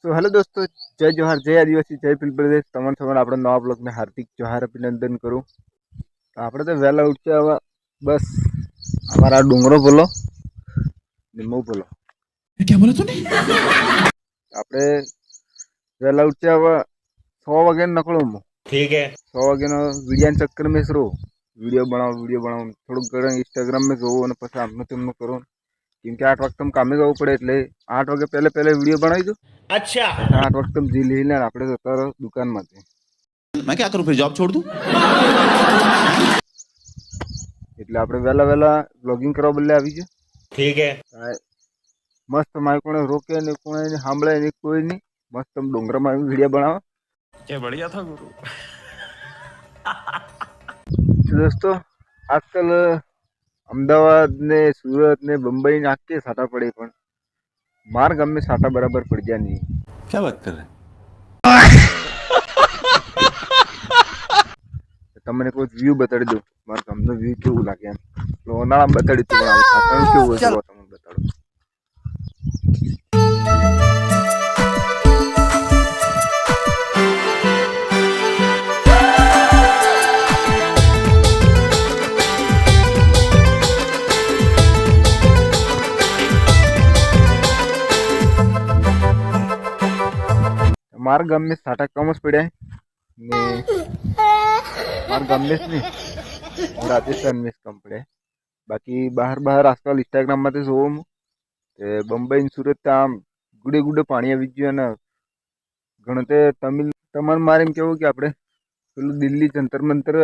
तो हेलो दोस्तों, जय जोहार, जय आदिवासी, जय पील प्रदेश। तमन समान આપણે નવા બ્લોગને હાર્દિક જોહાર અભિનંદન કરું। તો આપણે તો વહેલા ઉઠ્યા હવે બસ અમારા ડુંગરો બોલો નિમો બોલો क्या बोला तूने? આપણે વહેલા ઉઠ્યા હવે 6 વાગે નીકળું હું। ठीक है। 6 વાગ્યાનો વિડિયાના ચક્કરમાં સરો वीडियो बनाओ થોડુંક ઘરે ઇન્સ્ટાગ્રામ में જોવું અને પછી આમનું તેમનું કરું। કેમ કે 8 વાગે કામે જવું પડે એટલે 8 વાગે પહેલે વિડિયો બનાવી દો। अच्छा। 8 વાગે जी લઈને આપણે જતા રહો દુકાનમાંથી। मैं क्या करूं फिर, जॉब छोड़ दूं? એટલે આપણે વહેલા વ્લોગિંગ કરવા બદલે આવી ગયો। ठीक है। મસ્ત મારે કોને રોકે ને કોને સાંભળે ને કોઈ નહીં। મસ્ત તમે ડુંગરમાં વિડીયો બનાવો। क्या बढ़िया था गुरु। તો દોસ્તો આજકાલ અમદાવાદ ને સુરત ને બંબઈ ને આખી સાટા પડે પણ માર ગામમાં સાટા બરાબર પડ્યા નહીં। क्या बात कर रहे हैं? તમને કોઈ વ્યૂ બતાડી દઉં મારા ગામનો વ્યૂ કેવું લાગે એમ। લોનાળા બતાડી તું પણ સાટાનું કેવું હશે તમને બતાડું। મારા ગામમાં સાટા કમ જ પડ્યા ને મારા ગામમાં જ નહીં રાજસ્થાન में कम पड़े। बाकी बाहर आजकल इंस्टाग्राम में જોઉં કે બંબઈ ને સુરત આમ ગુડે પાણી આવી ગયું અને ગણતે તમારે મારે એમ કેવું કે આપણે પેલું દિલ્હી જંતર મંતર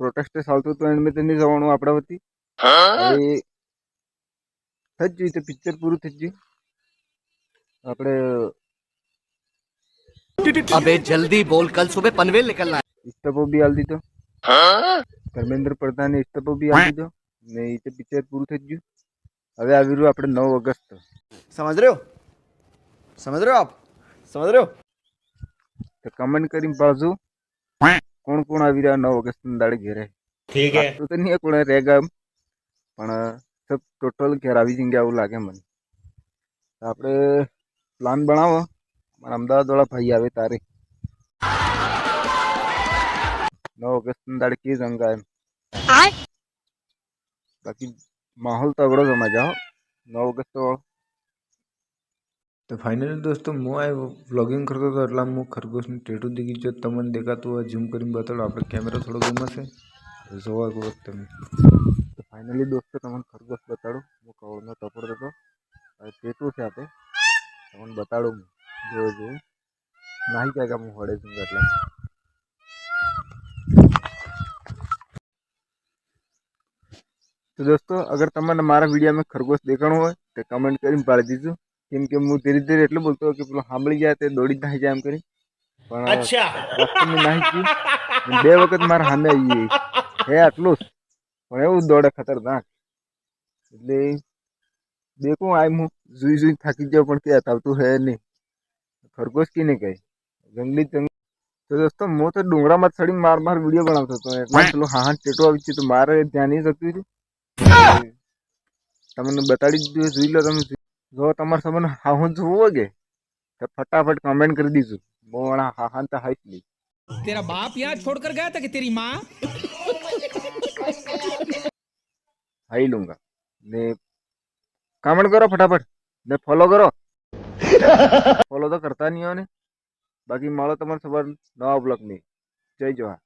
પ્રોટેસ્ટ ચાલતું હતું એમ તો નહીં જવાનું આપણા વતી। થઈ જ ગયું પિક્ચર પૂરું થઈ ગયું। આપણે अबे जल्दी बोल, कल सुबह पनवेल निकलना है। इस्तीफो भी हाल दीधो। धर्मेंद्र प्रधान इस्तीफो भी हाल दीधो ने इते पिक्चर पूરું થઈ ગયું। હવે આવી રહ્યું આપણે 9 ઓગસ્ટ। समझ रहे हो आप समझ रहे हो? તો કમેન્ટ કરીને પાછું કોણ આવી રહ્યા 9 ઓગસ્ટ ના દાડે ઘેરે। ठीक है। તો નહીં કોણ રહેગા પણ સબ ટોટલ ઘેર આવી જંગે એવું લાગે મને। તો આપણે પ્લાન બનાવો મારા અમદાવાદ વાળા ભાઈ આવે તારે 9 ઓગસ્ટ ના દાડે કે જંગા એમ। બાકી માહોલ તગડો જમા જાઓ 9 ઓગસ્ટ વાળો। तो फाइनली दोस्तों હું આ વ્લોગિંગ કરતો હતો એટલે હું ખરગોશનું ટેટુ દેખી જો તમને દેખાતું હોય ઝૂમ કરીને બતાડો। આપણે કેમેરો થોડો ગમશે જોવા વખત તમે। તો ફાઇનલી दोस्तों તમને ખરગોશ બતાડો હું કવળનો ટપર હતો ટેટુ છે આપણે તમને બતાડું જો નહીં ક્યાં હું હળે છું એટલા। तो दोस्तों अगर तमने मारा वीडियो में खरगोश देखाणो हो तो कमेंट करीने पाड़ी दीजो। केम के हूँ धीरे धीरे एटલું बोलतो कि પેલો સાંભળી જાય તે દોડી જ નાહી જાય એમ કરી પણ अच्छा। વાસ્તવમાં નાહી ગયું। બે વખત મારા સામે આવી ગઈ હે આટલું જ પણ એવું દોડે ખતરનાક એટલે દેખું આમ હું જોઈ થાકી જાઉં પણ ક્યાં આવતું હે નહીં। ખરગોશ की नहीं कही जंगली जंगल। तो दोस्तों હું તો ડુંગરામાં ચડીને માર વિડીયો બનાવતો હતો એટલે પેલો હા ટેટો આવી ગયું તો મારે ધ્યાન નહીં જતું રહ્યું। તમને બતાડી દીધું જોઈ લો તમે। જો તમારે તમને હા જોવું કે तो फटाफट कमेंट कर दीजिए बोला हाँ तो हाइट ली। तेरा बाप यहाँ छोड़कर गया था कि तेरी माँ? हाई लूंगा ने कमेंट करो फटाफट ने फॉलो करो। फॉलो तो करता नहीं हो ने बाकी मारो तुम्हारे सबर नवा ब्लॉग में। जय जोहार।